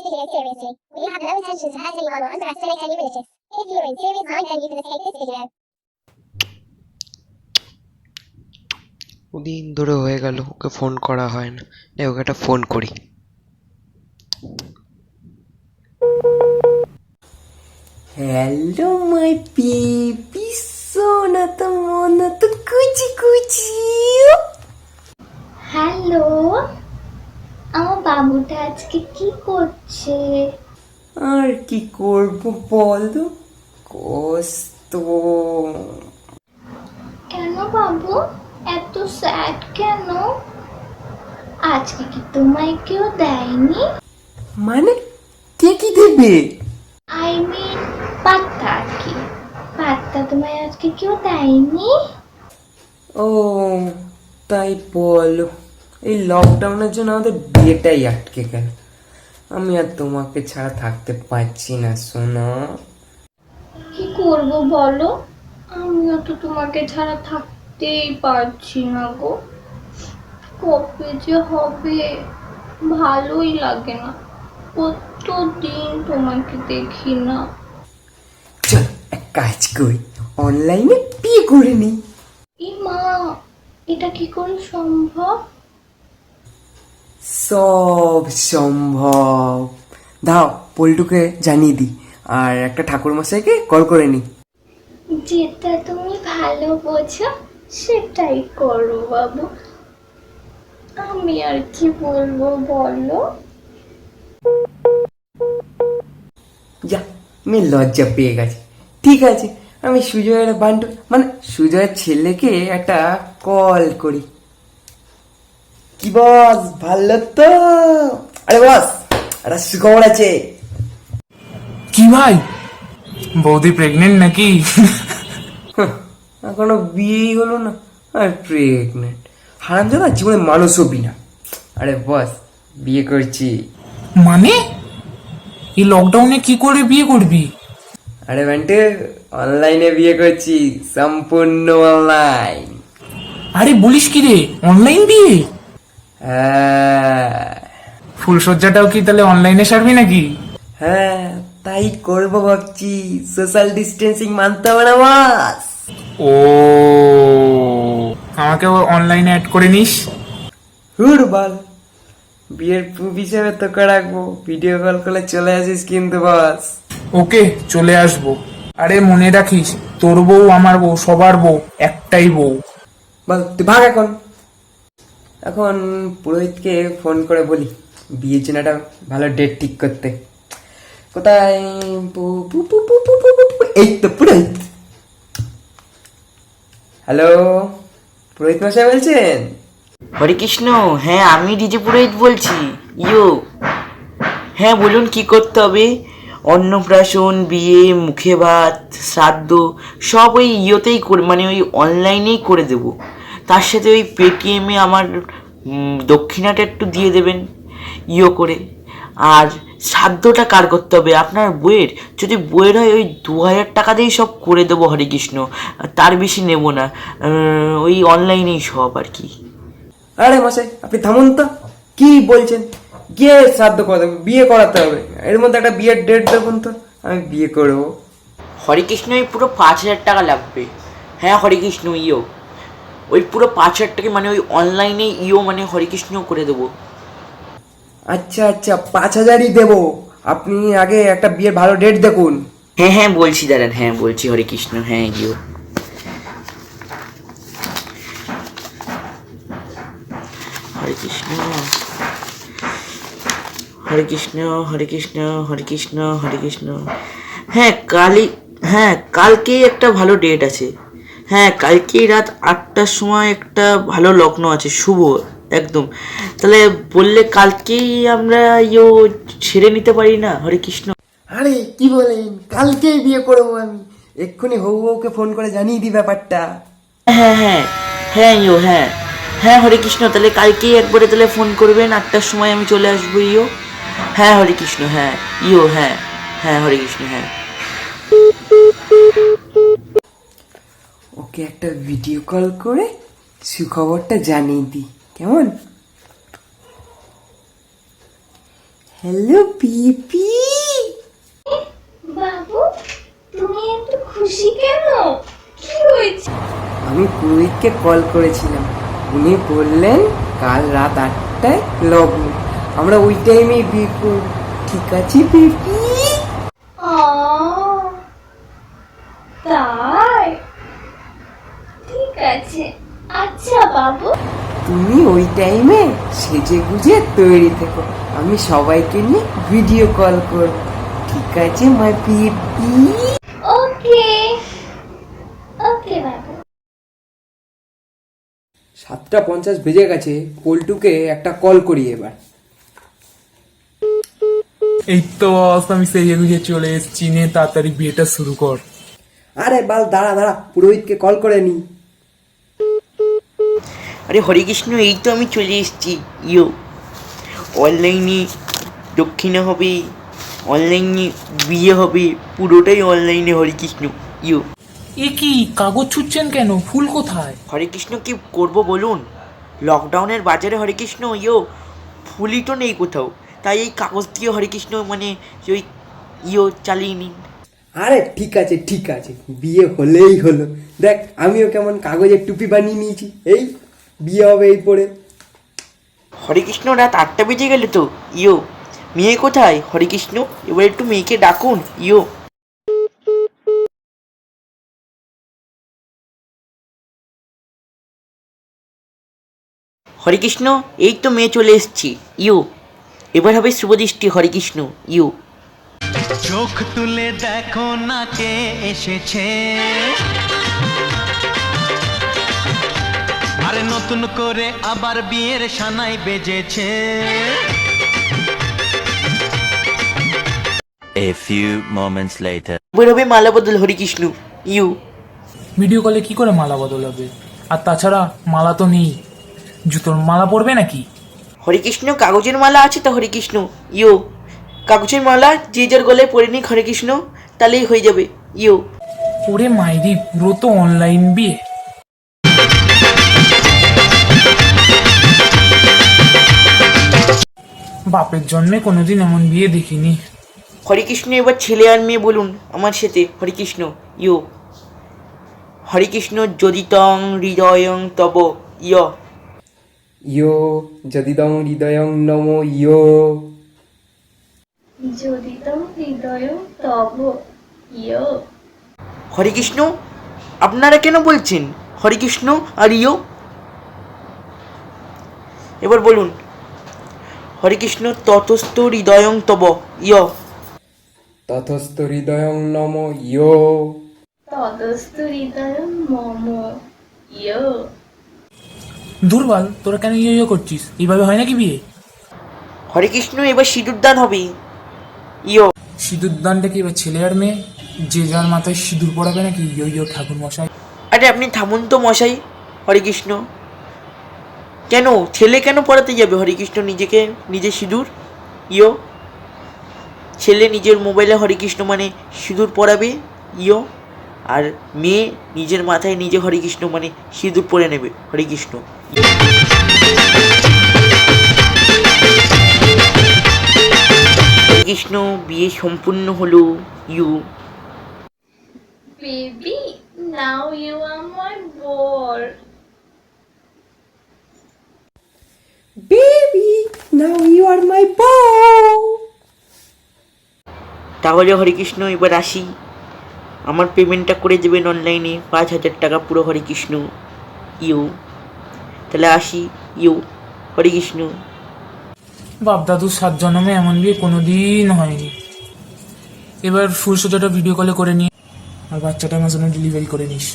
today's seriously. We have no intention to hurt anyone or underestimate any religious. If you are in serious mind, then you can escape this video. দিন ধরে হয়ে গেল ওকে phone করা হয় না, ওকে একটা phone করি। হ্যালো মাই বেবি সোনা তো মনা তো কুচি কুচি। হ্যালো, আমার বাবুটা আজকে কি করছে? আর কি করব বলো, কষ্ট। কেন বাবু এত স্যাড কেন? আজকে কি তোমায় কেউ দেয়নি? মানে কে কি দেবে? আই মিন পাত্তা আর কি, পাত্তা তোমায় আজকে কেউ দেয়নি? ও তাই বলো, এই লকডাউনের জন্য আমাদের বিয়েটাই আটকে গেল। আমি আর তোমাকে ছাড়া থাকতে পারছি না সোনা। কি করব বলো, আমিও তো তোমাকে ছাড়া থাকতেই পারছি না গো। কবে যে হবে ভালোই লাগে না, কতদিন তোমাকে দেখি না। চল এক কাজ করি, অনলাইনে বিয়ে করে নি। এ মা, এটা কি করে সম্ভব? সব সম্ভব। দাও পল্টুকে জানিয়ে দিই, আর একটা ঠাকুর মশাইকে কল করে নি। যেটা তুমি ভালো বোঝো সেটাই করো বাবু, আমি আর কি বলবো বলো। যা, আমি লজ্জা পেয়ে গেছি। ঠিক আছে, আমি সুজয়ের বান্টু মানে সুজয়ের ছেলেকে একটা কল করি। কি বস, ভালো তো? আরে বস, একটা সুখবর আছে। কি ভাই, বৌদি প্রেগনেন্ট নাকি? এখনো বিয়েই হলো না আর প্রেগনেন্ট? হারামজাদা জীবনে মানুষ হবি না। আরে বস, বিয়ে করছি। মানে এই লকডাউনে কি করে বিয়ে করবি? আরে বান্টু, অনলাইনে বিয়ে করছি, সম্পূর্ণ অনলাইন। আরে বলিস কি রে, অনলাইন বিয়ে? হ্যাঁ ফুলসজ্জাটাও কি তাহলে অনলাইনে সারবি নাকি? হ্যাঁ, তাই করবো ভাবছি। সোশ্যাল ডিস্টেন্সিং মানতে হবে না বাস। ও, আমাকেও অনলাইনে অ্যাড করে নিস। হুর বল, বিয়ের প্রুফ হিসেবে তোকে রাখবো, ভিডিও কল করে চলে আসিস কিন্তু বাস। ওকে, চলে আসবো। আরে মনে রাখিস, তোর বউ আমার বউ, সবার বউ একটাই বউ। বল তুই ভাগ এখন। এখন পুরোহিতকে ফোন করে বলি বিয়ের জন্য একটা ভালো ডেট ঠিক করতে। কোথায়? এই তো পুরোহিত। হ্যালো, পুরোহিত মশাই বলছেন? হরে কৃষ্ণ, হ্যাঁ আমি ডিজে পুরোহিত বলছি। ইয়ো, হ্যাঁ বলুন কি করতে হবে? অন্নপ্রাশন, বিয়ে, মুখে ভাত, শ্রাদ্ধ সব ওই ইয়োতেই করে, মানে ওই অনলাইনেই করে দেব। তার সাথে ওই পেটিএমে আমার দক্ষিণাটা একটু দিয়ে দেবেন ইয়ো করে। আর শ্রাদ্ধটা কার করতে হবে? আপনার বইয়ের? যদি বইয়ের হয় ওই 2000 টাকা দিয়েই সব করে দেবো হরে কৃষ্ণ, তার বেশি নেব না। ওই অনলাইনেই সব আর কি। আরে মশাই আপনি থামুন তো, কি বলছেন? গিয়ে শ্রাদ্ধ করে দেবো, বিয়ে করাতে হবে? এর মধ্যে একটা বিয়ের ডেট দেখুন তো, আমি বিয়ে করবো। হরে কৃষ্ণ ওই পুরো 5000 টাকা লাগবে। হ্যাঁ হরে কৃষ্ণ ইয়ো, ওই পুরো 5000 টাকা, মানে ওই অনলাইনে ইয়ো মানে হরে কৃষ্ণ করে দেবো। আচ্ছা আচ্ছা, 5000ই দেবো। আপনি আগে একটা বিয়ের ভালো ডেট দেখুন। হ্যাঁ হ্যাঁ বলছি দাঁড়ান, হ্যাঁ বলছি হরে কৃষ্ণ, হ্যাঁ ইয়ো। হরে কৃষ্ণ হরে কৃষ্ণ হরে কৃষ্ণ হরে কৃষ্ণ হরে কৃষ্ণ। হ্যাঁ কালই, হ্যাঁ কালকেই একটা ভালো ডেট আছে। হ্যাঁ কালকেই রাত 8টার সময় একটা ভালো লগ্ন আছে, শুভ একদম। তাহলে বললে কালকেই আমরা ইয়ো ছেড়ে নিতে পারি না হরে কৃষ্ণ? আরে কি বলেন, কালকেই বিয়ে করবো আমি। এক্ষুনি হৌ বউকে ফোন করে জানিয়ে দিই ব্যাপারটা। হ্যাঁ হ্যাঁ হ্যাঁ ইয়ো, হ্যাঁ হ্যাঁ হরে কৃষ্ণ, তাহলে কালকেই একবারে তাহলে ফোন করবেন 8টার সময়, আমি চলে আসবো ইয়ো। হ্যাঁ হরে কৃষ্ণ, হ্যাঁ ইয়ো, হ্যাঁ হ্যাঁ হরে কৃষ্ণ, হ্যাঁ। ওকে একটা ভিডিও কল করে সুখবরটা জানিয়ে দিই, কেমন? হ্যালো পিপি। বাবু, তুমি এত খুশি কেন? কি হয়েছে? আমি পুরোহিতকে কল করেছিলাম, উনি বললেন কাল রাত 8টায় লগ্ন, আমরা ওই টাইমেই বিয়ে করব। ঠিক আছে পিপি? তাই? ঠিক আছে। আচ্ছা বাবু। তুমি ওই টাইমে সেজে গুজে তৈরি থেকো, আমি সবাইকে নিয়ে ভিডিও কল করব। ঠিক আছে মাই পিপি? ওকে ওকে বাবু। 7:50 বেজে গেছে, পল্টুকে একটা কল করি এবার। এই তো বস, আমি সেজে গুজে চলে এসেছি, নে তাড়াতাড়ি বিয়েটা শুরু কর। আরে বাল দাঁড়া দাঁড়া, পুরোহিতকে কল করে নি। আরে হরে কৃষ্ণ, এই তো আমি চলে এসেছি। ইয়ো, অনলাইনে দক্ষিণা হবে, অনলাইনে বিয়ে হবে, পুরোটাই অনলাইনে। হরে কৃষ্ণ। ইয়ো। এ কি কাগজ ছুটছেন কেন? ফুল কোথায়? হরে কৃষ্ণ, কি করব বলুন? লকডাউনের বাজারে হরে কৃষ্ণ, ইয়ো ফুলই তো নেই কোথাও, তাই এই কাগজ দিয়ে হরে কৃষ্ণ মানে ওই ইয়ো চালিয়ে নিন। আরে ঠিক আছে ঠিক আছে, বিয়ে হলেই হলো। দেখ আমিও কেমন কাগজের টুপি বানিয়ে নিয়েছি, এই বিয়ে হবে এই পরে। হরে কৃষ্ণ, রাত 8টা বেজে গেলে তো। ইয়ো, মেয়ে কোথায়? হরে কৃষ্ণ, এবার একটু মেয়েকে ডাকুন। ইয়ো। হরে কৃষ্ণ, এই তো মেয়ে চলে এসেছি। ইয়ো, এবার হবে শুভদৃষ্টি। হরে কৃষ্ণ। ইয়ো। চোখ তুলে দেখো না কে এসেছে, আরে নতুন করে আবার বিয়ের সানাই বেজেছে। A few moments later. এবার হবে মালা বদল। হরে কৃষ্ণ। ইয়ো। ভিডিও কলে কি করে মালা বদল হবে? আর তাছাড়া মালা তো নেই, জুতোর মালা পরবে নাকি? হরে কৃষ্ণ, কাগজের মালা আছে তো। হরে কৃষ্ণ। ইয়ো, কাগজের মালা যে যার গলায় পরে নিক। হরে কৃষ্ণ, তাহলেই হয়ে যাবে। ইয়ো। ওরে মাইরি, পুরো তো অনলাইন বিয়ে। বাপের জন্মে কোনোদিন এমন বিয়ে দেখিনি। হরে কৃষ্ণ, এবার ছেলে আর মেয়ে বলুন আমার সাথে। হরে কৃষ্ণ। ইয়ো। হরে কৃষ্ণ, যদি তং হৃদয়ং তব। ইয়। ইয়ো যদিদং হৃদয়ং নমো ইয়ো। যদি তোম হৃদয় তব। ইয়ো। হরে কৃষ্ণ, আপনারা কেন বলছেন হরে কৃষ্ণ আর ইয়ো? এবার বলুন হরে কৃষ্ণ, ততস্থ হৃদয়ং তব। ইয়। তথস্থ হৃদয়ং নমো ইয়ো। তদস্তু হৃদয় মম। ইয়ো। দুর্বল, তোরা কেন ইয়ে করছিস? এইভাবে হয় নাকি বিয়ে? হরে কৃষ্ণ, এবার সিঁদুরদান হবে। ইয়ো। সিঁদুরদানটা কি এবার ছেলে আর মেয়ে যে যার মাথায় সিঁদুর পড়াবে নাকি? ইয়ো ইয়ো ঠাকুর মশাই। আরে আপনি থামুন তো মশাই। হরে কৃষ্ণ, কেন ছেলে কেন পড়াতে যাবে হরে কৃষ্ণ নিজেকে, নিজে সিঁদুর? ইয়ো, ছেলে নিজের মোবাইলে হরে কৃষ্ণ মানে সিঁদুর পরাবে। ইয়ো, আর মেয়ে নিজের মাথায় নিজে হরে কৃষ্ণ মানে সিঁদুর পরে নেবে। হরে কৃষ্ণ। হরে কৃষ্ণ, বিয়ে সম্পূর্ণ হলো। You. Baby, now you are my boy. Baby now you are my বউ। তাহলে হরে কৃষ্ণ, এবার আসি। আমার পেমেন্টটা করে দেবেন অনলাইনে 5,000 টাকা পুরো। হরে কৃষ্ণ। ইউ, তাহলে আসি। ইউ, হরে কৃষ্ণ। বাপ দাদুর 7 জন্মে এমন বিয়ে কোনোদিন হয়নি। এবার ফুল সোজাটা ভিডিও কলে করে নিয়ে আর বাচ্চাটা আমার জন্য ডেলিভারি করে নিস।